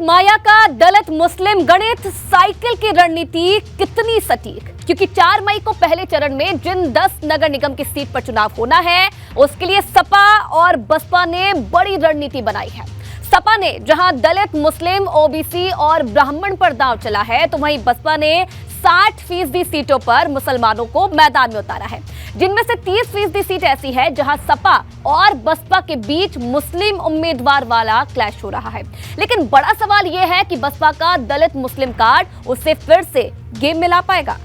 माया का दलित मुस्लिम गणित साइकिल की रणनीति कितनी सटीक, क्योंकि 4 मई को पहले चरण में जिन 10 नगर निगम की सीट पर चुनाव होना है उसके लिए सपा और बसपा ने बड़ी रणनीति बनाई है। सपा ने जहां दलित मुस्लिम ओबीसी और ब्राह्मण पर दांव चला है, तो वहीं बसपा ने 60% सीटों पर मुसलमानों को मैदान में उतारा है, जिनमें से 30% सीट ऐसी है जहां सपा और बसपा के बीच मुस्लिम उम्मीदवार वाला क्लैश हो रहा है। लेकिन बड़ा सवाल यह है कि बसपा का दलित मुस्लिम कार्ड उसे फिर से गेम में ला पाएगा।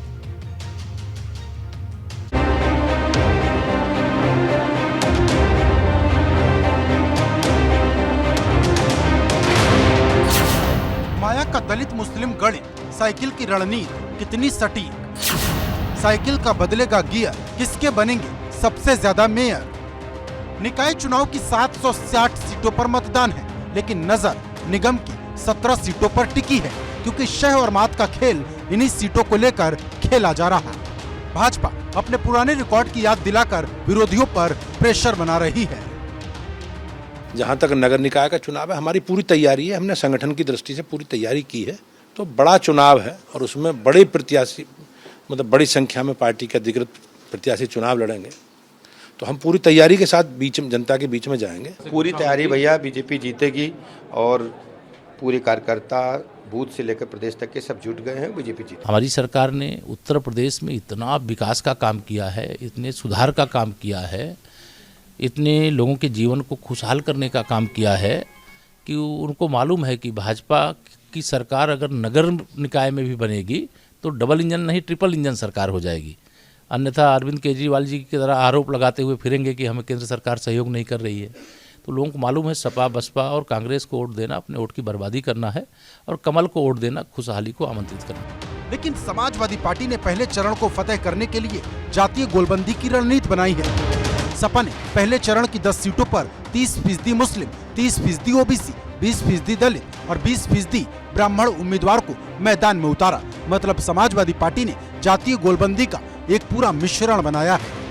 माया का दलित मुस्लिम गणित साइकिल की रणनीति कितनी सटीक। साइकिल का बदलेगा गियर, किसके बनेंगे सबसे ज्यादा मेयर। निकाय चुनाव की 760 सीटों पर मतदान है, लेकिन नजर निगम की 17 सीटों पर टिकी है, क्योंकि शह और मात का खेल इन्हीं सीटों को लेकर खेला जा रहा है। भाजपा अपने पुराने रिकॉर्ड की याद दिलाकर विरोधियों पर प्रेशर बना रही है। जहाँ तक नगर निकाय का चुनाव है, हमारी पूरी तैयारी है, हमने संगठन की दृष्टि से पूरी तैयारी की है। तो बड़ा चुनाव है और उसमें बड़े प्रत्याशी, मतलब बड़ी संख्या में पार्टी के अधिकृत प्रत्याशी चुनाव लड़ेंगे, तो हम पूरी तैयारी के साथ जनता के बीच में जाएंगे। पूरी तैयारी भैया, बीजेपी जीतेगी और पूरे कार्यकर्ता बूथ से लेकर प्रदेश तक के सब जुट गए हैं, बीजेपी जीतेगी। हमारी सरकार ने उत्तर प्रदेश में इतना विकास का काम किया है, इतने सुधार का काम किया है, इतने लोगों के जीवन को खुशहाल करने का काम किया है कि उनको मालूम है कि भाजपा की सरकार अगर नगर निकाय में भी बनेगी तो डबल इंजन नहीं ट्रिपल इंजन सरकार हो जाएगी। अन्यथा अरविंद केजरीवाल जी की तरह आरोप लगाते हुए फिरेंगे कि हमें केंद्र सरकार सहयोग नहीं कर रही है। तो लोगों को मालूम है सपा बसपा और कांग्रेस को वोट देना अपने वोट की बर्बादी करना है और कमल को वोट देना खुशहाली को आमंत्रित करना। लेकिन समाजवादी पार्टी ने पहले चरण को फतेह करने के लिए जातीय गोलबंदी की रणनीति बनाई है। सपा ने पहले चरण की 10 सीटों पर 30% मुस्लिम, 30% ओबीसी, 20% दलित और 20% ब्राह्मण उम्मीदवार को मैदान में उतारा। मतलब समाजवादी पार्टी ने जातीय गोलबंदी का एक पूरा मिश्रण बनाया है।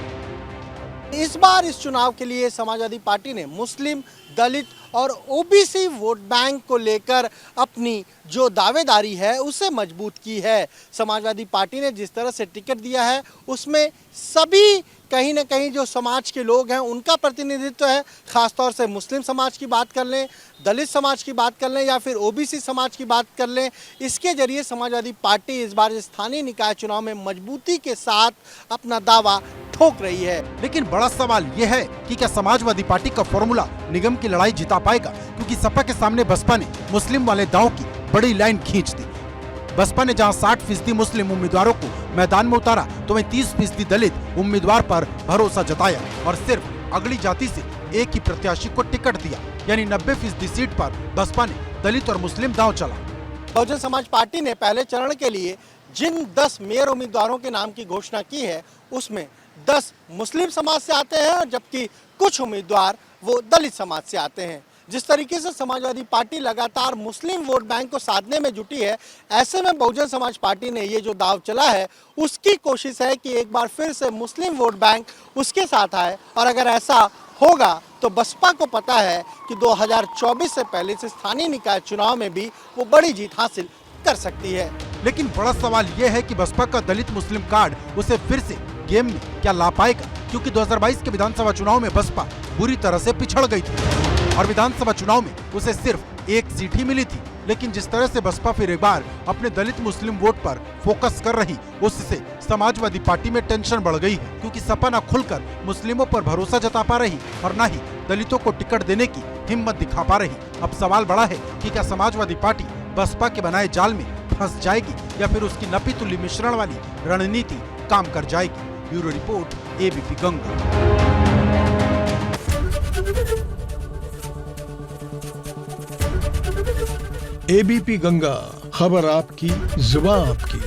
इस बार इस चुनाव के लिए समाजवादी पार्टी ने मुस्लिम, दलित और ओबीसी वोट बैंक को लेकर अपनी जो दावेदारी है उसे मजबूत की है। समाजवादी पार्टी ने जिस तरह से टिकट दिया है उसमें सभी कहीं ना कहीं जो समाज के लोग हैं उनका प्रतिनिधित्व है। खासतौर से मुस्लिम समाज की बात कर लें, दलित समाज की बात कर लें या फिर ओबीसी समाज की बात कर लें, इसके जरिए समाजवादी पार्टी इस बार स्थानीय निकाय चुनाव में मजबूती के साथ अपना दावा ठोक रही है। लेकिन बड़ा सवाल यह है कि क्या समाजवादी पार्टी का फॉर्मूला निगम की लड़ाई जिता पाएगा, क्योंकि सपा के सामने बसपा ने मुस्लिम वाले दांव की बड़ी लाइन खींच दी। बसपा ने जहां 60% मुस्लिम उम्मीदवारों को मैदान में उतारा, तो वहीं 30% दलित उम्मीदवार पर भरोसा जताया और सिर्फ अगली जाति से एक ही प्रत्याशी को टिकट दिया, यानी 90% सीट पर बसपा ने दलित और मुस्लिम दांव चला। बहुजन समाज पार्टी ने पहले चरण के लिए जिन 10 मेयर उम्मीदवारों के नाम की घोषणा की है उसमें 10 मुस्लिम समाज से आते हैं, जबकि कुछ उम्मीदवार वो दलित समाज से आते हैं। जिस तरीके से समाजवादी पार्टी लगातार मुस्लिम वोट बैंक को साधने में जुटी है, ऐसे में बहुजन समाज पार्टी ने ये जो दाव चला है उसकी कोशिश है कि एक बार फिर से मुस्लिम वोट बैंक उसके साथ आए। और अगर ऐसा होगा तो बसपा को पता है कि 2024 से पहले से स्थानीय निकाय चुनाव में भी वो बड़ी जीत हासिल कर सकती है। लेकिन बड़ा सवाल यह है कि बसपा का दलित मुस्लिम कार्ड उसे फिर से गेम में क्या ला पाएगा, क्योंकि 2022 के विधानसभा चुनाव में बसपा बुरी तरह से पिछड़ गई थी और विधानसभा चुनाव में उसे सिर्फ 1 सीट ही मिली थी। लेकिन जिस तरह से बसपा फिर एक बार अपने दलित मुस्लिम वोट पर फोकस कर रही, उससे समाजवादी पार्टी में टेंशन बढ़ गई है, क्योंकि सपा न खुलकर मुस्लिमों पर भरोसा जता पा रही और न ही दलितों को टिकट देने की हिम्मत दिखा पा रही। अब सवाल बड़ा है कि क्या समाजवादी पार्टी बसपा के बनाए जाल में फंस जाएगी या फिर उसकी नपी तुली मिश्रण वाली रणनीति काम कर जाएगी। Bureau report, ABP Ganga. ABP Ganga, खबर आपकी, जुबान आपकी।